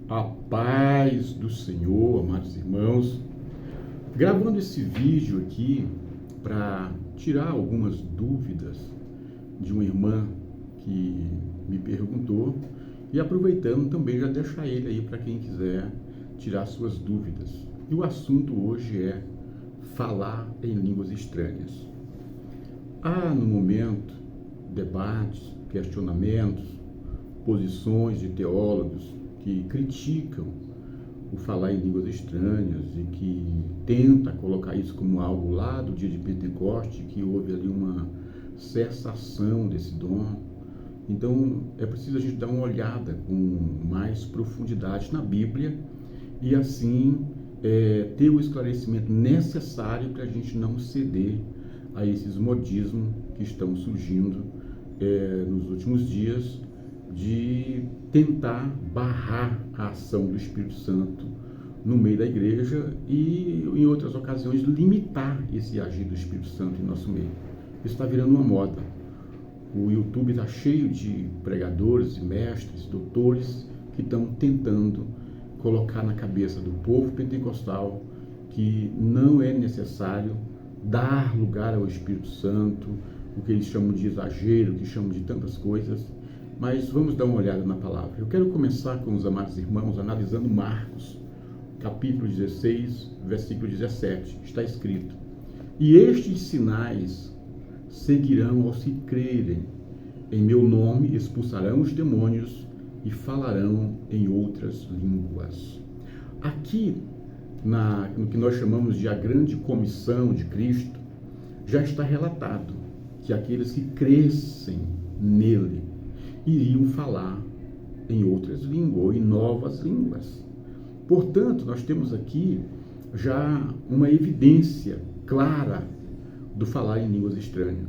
A paz do Senhor, amados irmãos. Gravando esse vídeo aqui para tirar algumas dúvidas de uma irmã que me perguntou e aproveitando também já deixar ele aí para quem quiser tirar suas dúvidas. E o assunto hoje é falar em línguas estranhas. Há no momento debates, questionamentos, posições de teólogos que criticam o falar em línguas estranhas e que tenta colocar isso como algo lá do dia de Pentecoste, que houve ali uma cessação desse dom. Então é preciso a gente dar uma olhada com mais profundidade na Bíblia e assim ter o esclarecimento necessário para a gente não ceder a esses modismos que estão surgindo nos últimos dias, de tentar barrar a ação do Espírito Santo no meio da igreja e, em outras ocasiões, limitar esse agir do Espírito Santo em nosso meio. Isso está virando uma moda. O YouTube está cheio de pregadores, mestres, doutores que estão tentando colocar na cabeça do povo pentecostal que não é necessário dar lugar ao Espírito Santo, o que eles chamam de exagero, o que chamam de tantas coisas. Mas vamos dar uma olhada na palavra. Eu quero começar com os amados irmãos analisando Marcos, capítulo 16, versículo 17. Está escrito: "E estes sinais seguirão aos que crerem. Em meu nome expulsarão os demônios e falarão em outras línguas." Aqui, no que nós chamamos de a grande comissão de Cristo, já está relatado que aqueles que crescem nele iriam falar em outras línguas ou em novas línguas. Portanto, nós temos aqui já uma evidência clara do falar em línguas estranhas.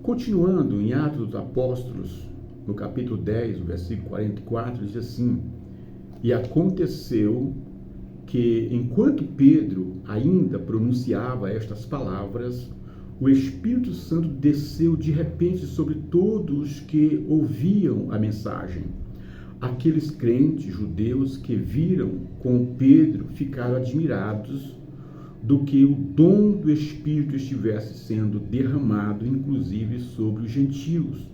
Continuando em Atos dos Apóstolos, no capítulo 10, o versículo 44, diz assim: "E aconteceu que, enquanto Pedro ainda pronunciava estas palavras, o Espírito Santo desceu de repente sobre todos que ouviam a mensagem. Aqueles crentes judeus que viram com Pedro ficaram admirados do que o dom do Espírito estivesse sendo derramado, inclusive sobre os gentios,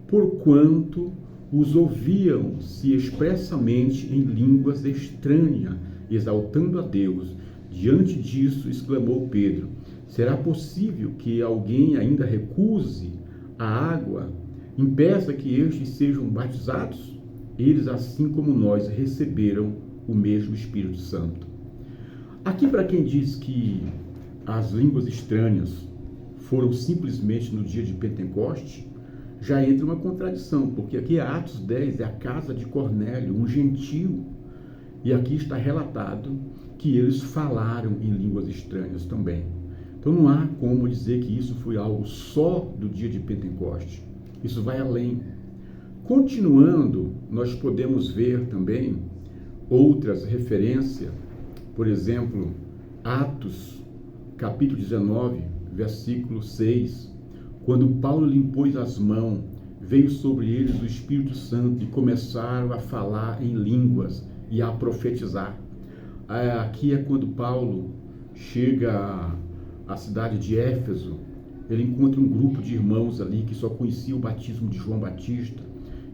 porquanto os ouviam-se expressamente em línguas estranhas, exaltando a Deus. Diante disso, exclamou Pedro: será possível que alguém ainda recuse a água, impeça que estes sejam batizados? Eles, assim como nós, receberam o mesmo Espírito Santo." Aqui, para quem diz que as línguas estranhas foram simplesmente no dia de Pentecoste, já entra uma contradição, porque aqui Atos 10 é a casa de Cornélio, um gentio, e aqui está relatado que eles falaram em línguas estranhas também. Então não há como dizer que isso foi algo só do dia de Pentecoste. Isso vai além. Continuando, nós podemos ver também outras referências. Por exemplo, Atos, capítulo 19, versículo 6. "Quando Paulo lhe impôs as mãos, veio sobre eles o Espírito Santo e começaram a falar em línguas e a profetizar." Aqui é quando Paulo chega a cidade de Éfeso, ele encontra um grupo de irmãos ali que só conhecia o batismo de João Batista,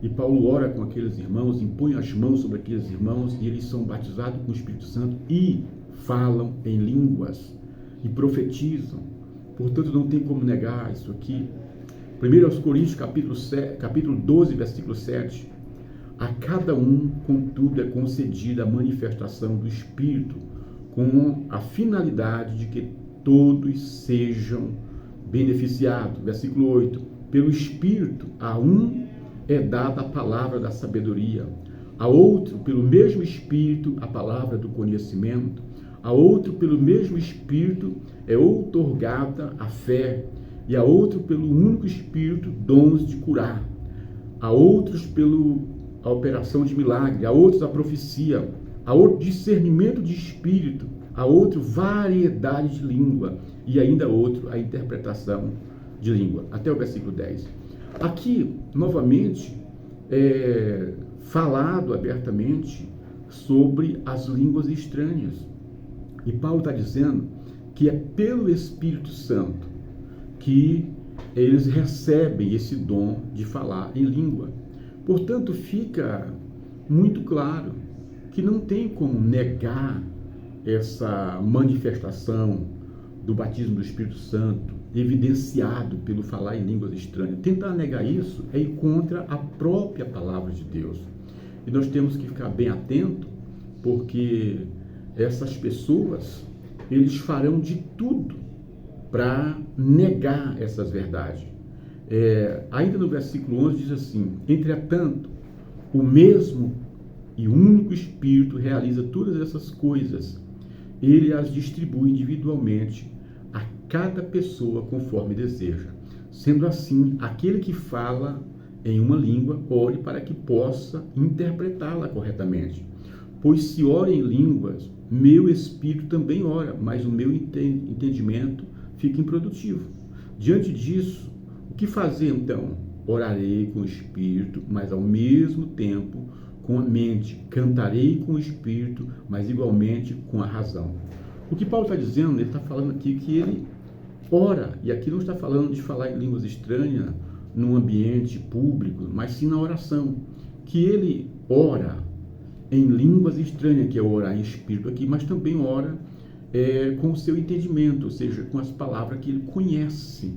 e Paulo ora com aqueles irmãos, impõe as mãos sobre aqueles irmãos, e eles são batizados com o Espírito Santo e falam em línguas e profetizam. Portanto, não tem como negar isso aqui. 1 Coríntios, capítulo 12, versículo 7. "A cada um, contudo, é concedida a manifestação do Espírito, com a finalidade de que todos sejam beneficiados." Versículo 8. "Pelo Espírito, a um é dada a palavra da sabedoria, a outro, pelo mesmo Espírito, a palavra do conhecimento, a outro, pelo mesmo Espírito, é outorgada a fé, e a outro, pelo único Espírito, dons de curar, a outros, a operação de milagre, a outros, a profecia, a outro, discernimento de espírito, a outro, variedade de língua, e ainda outro, a interpretação de língua." Até o versículo 10. Aqui, novamente, falado abertamente sobre as línguas estranhas. E Paulo está dizendo que é pelo Espírito Santo que eles recebem esse dom de falar em língua. Portanto, fica muito claro que não tem como negar essa manifestação do batismo do Espírito Santo, evidenciado pelo falar em línguas estranhas. Tentar negar isso é ir contra a própria palavra de Deus. E nós temos que ficar bem atento, porque essas pessoas, eles farão de tudo para negar essas verdades. Ainda no versículo 11 diz assim: entretanto, o mesmo e único Espírito realiza todas essas coisas. Ele as distribui individualmente a cada pessoa conforme deseja. Sendo assim, aquele que fala em uma língua, ore para que possa interpretá-la corretamente. Pois se ora em línguas, meu espírito também ora, mas o meu entendimento fica improdutivo. Diante disso, o que fazer então? Orarei com o espírito, mas ao mesmo tempo com a mente. Cantarei com o espírito, mas igualmente com a razão. O que Paulo está dizendo, ele está falando aqui que ele ora, e aqui não está falando de falar em línguas estranhas num ambiente público, mas sim na oração, que ele ora em línguas estranhas, que é orar em espírito aqui, mas também ora com o seu entendimento, ou seja, com as palavras que ele conhece.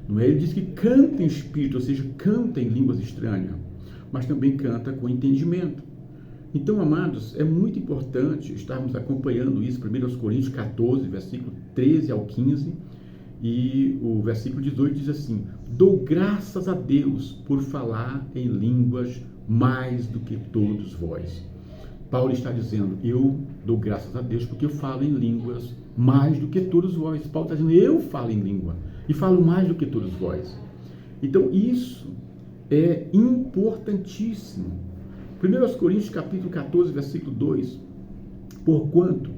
Não é? Ele diz que canta em espírito, ou seja, canta em línguas estranhas, mas também canta com entendimento. Então, amados, é muito importante estarmos acompanhando isso. 1 Coríntios 14, versículo 13 ao 15, e o versículo 18 diz assim: dou graças a Deus por falar em línguas mais do que todos vós. Paulo está dizendo: eu dou graças a Deus porque eu falo em línguas mais do que todos vós. Paulo está dizendo: eu falo em língua e falo mais do que todos vós. Então, isso é importantíssimo. 1 Coríntios capítulo 14, versículo 2: porquanto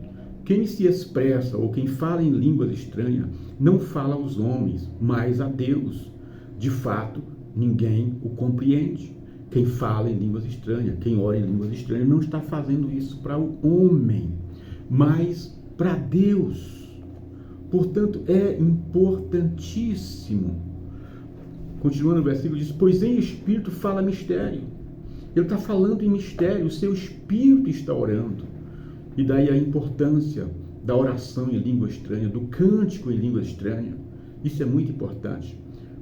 quem se expressa ou quem fala em línguas estranhas não fala aos homens, mas a Deus. De fato, ninguém o compreende. Quem fala em línguas estranhas, quem ora em línguas estranhas, não está fazendo isso para o homem, mas para Deus. Portanto, é importantíssimo. Continuando o versículo, diz: pois em espírito fala mistério. Ele está falando em mistério, o seu espírito está orando. E daí a importância da oração em língua estranha, do cântico em língua estranha. Isso é muito importante.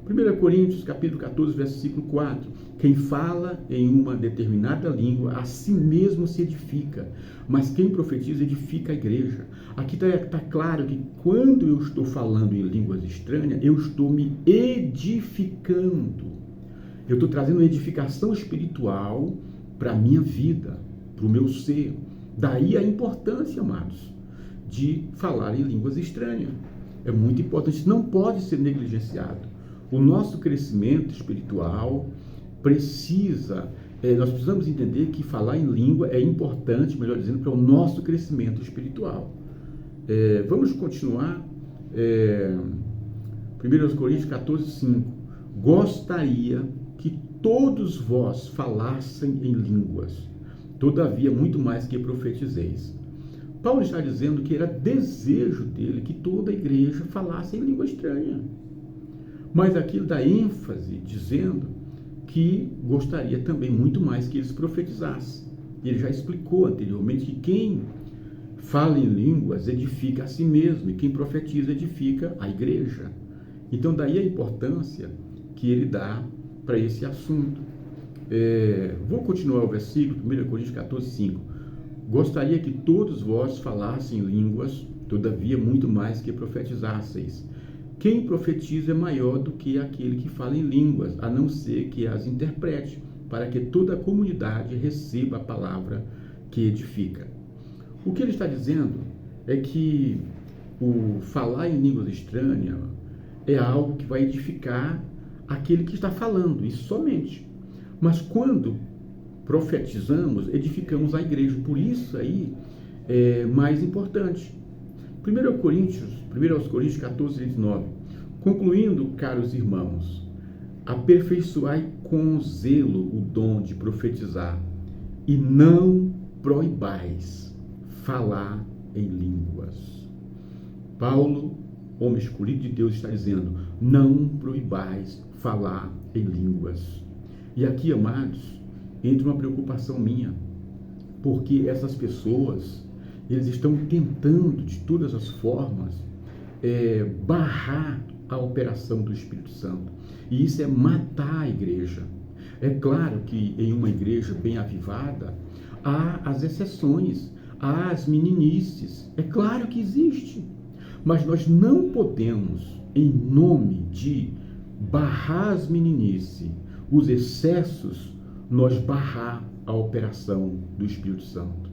1 Coríntios capítulo 14, versículo 4: quem fala em uma determinada língua, a si mesmo se edifica, mas quem profetiza edifica a igreja. Aqui está claro que quando eu estou falando em línguas estranhas, eu estou me edificando. Eu estou trazendo edificação espiritual para a minha vida, para o meu ser. Daí a importância, amados, de falar em línguas estranhas. É muito importante, isso não pode ser negligenciado. O nosso crescimento espiritual nós precisamos entender que falar em língua é importante, melhor dizendo, para o nosso crescimento espiritual. Vamos continuar. 1 Coríntios 14, 5. Gostaria que todos vós falassem em línguas, todavia muito mais que profetizeis. Paulo está dizendo que era desejo dele que toda a igreja falasse em língua estranha. Mas aqui ele dá ênfase, dizendo que gostaria também muito mais que eles profetizassem. Ele já explicou anteriormente que quem fala em línguas edifica a si mesmo, e quem profetiza edifica a igreja. Então daí a importância que ele dá para esse assunto. Vou continuar o versículo, 1 Coríntios 14, 5. Gostaria que todos vós falassem línguas, todavia muito mais que profetizasseis. Quem profetiza é maior do que aquele que fala em línguas, a não ser que as interprete, para que toda a comunidade receba a palavra que edifica. O que ele está dizendo é que o falar em línguas estranhas é algo que vai edificar aquele que está falando, isso somente. Mas quando profetizamos, edificamos a igreja. Por isso aí é mais importante. 1 Coríntios 14, 19. Concluindo, caros irmãos, aperfeiçoai com zelo o dom de profetizar, e não proibais falar em línguas. Paulo, homem escolhido de Deus, está dizendo, não proibais falar em línguas. E aqui, amados, entra uma preocupação minha, porque essas pessoas, eles estão tentando, de todas as formas, barrar a operação do Espírito Santo. E isso é matar a igreja. É claro que em uma igreja bem avivada, há as exceções, há as meninices. É claro que existe. Mas nós não podemos, em nome de barrar as meninices, os excessos, nós barrar a operação do Espírito Santo.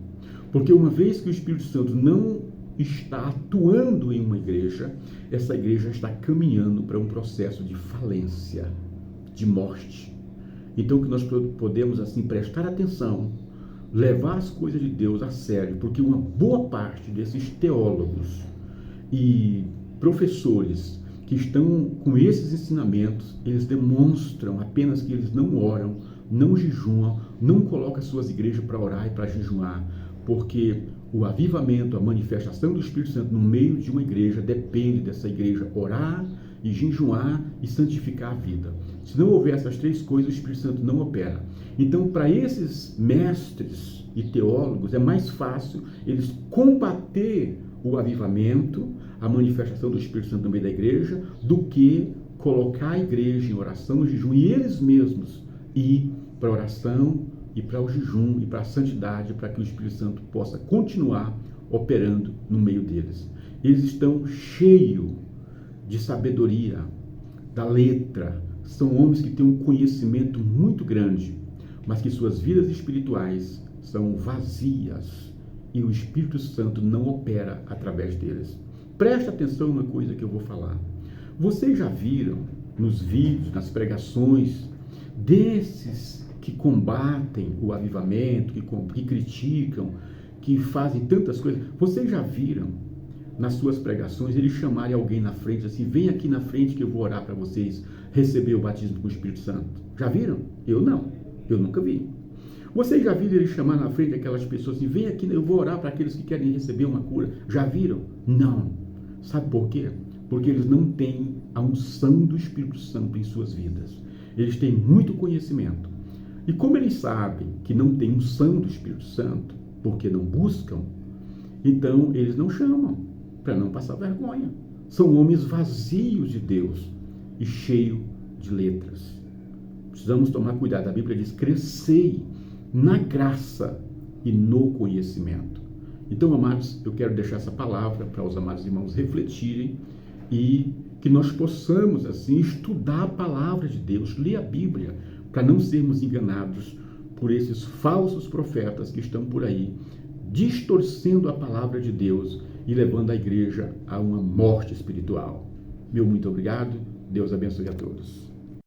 Porque uma vez que o Espírito Santo não está atuando em uma igreja, essa igreja está caminhando para um processo de falência, de morte. Então que nós podemos assim prestar atenção, levar as coisas de Deus a sério, porque uma boa parte desses teólogos e professores que estão com esses ensinamentos, eles demonstram apenas que eles não oram, não jejuam, não colocam as suas igrejas para orar e para jejuar, porque o avivamento, a manifestação do Espírito Santo no meio de uma igreja depende dessa igreja orar e jejuar e santificar a vida. Se não houver essas três coisas, o Espírito Santo não opera. Então, para esses mestres e teólogos, é mais fácil eles combater o avivamento, a manifestação do Espírito Santo no meio da igreja, do que colocar a igreja em oração, jejum, e eles mesmos ir para a oração e para o jejum e para a santidade, para que o Espírito Santo possa continuar operando no meio deles. Eles estão cheios de sabedoria, da letra, são homens que têm um conhecimento muito grande, mas que suas vidas espirituais são vazias e o Espírito Santo não opera através deles. Presta atenção numa coisa que eu vou falar. Vocês já viram nos vídeos, nas pregações, desses que combatem o avivamento, que criticam, que fazem tantas coisas? Vocês já viram nas suas pregações eles chamarem alguém na frente assim, vem aqui na frente que eu vou orar para vocês receber o batismo com o Espírito Santo? Já viram? Eu não. Eu nunca vi. Vocês já viram ele chamar na frente aquelas pessoas assim, vem aqui, eu vou orar para aqueles que querem receber uma cura? Já viram? Não. Sabe por quê? Porque eles não têm a unção do Espírito Santo em suas vidas. Eles têm muito conhecimento. E como eles sabem que não tem unção do Espírito Santo, porque não buscam, então eles não chamam, para não passar vergonha. São homens vazios de Deus e cheios de letras. Precisamos tomar cuidado. A Bíblia diz, crescei na graça e no conhecimento. Então, amados, eu quero deixar essa palavra para os amados irmãos refletirem e que nós possamos, assim, estudar a palavra de Deus, ler a Bíblia, para não sermos enganados por esses falsos profetas que estão por aí, distorcendo a palavra de Deus e levando a igreja a uma morte espiritual. Meu muito obrigado. Deus abençoe a todos.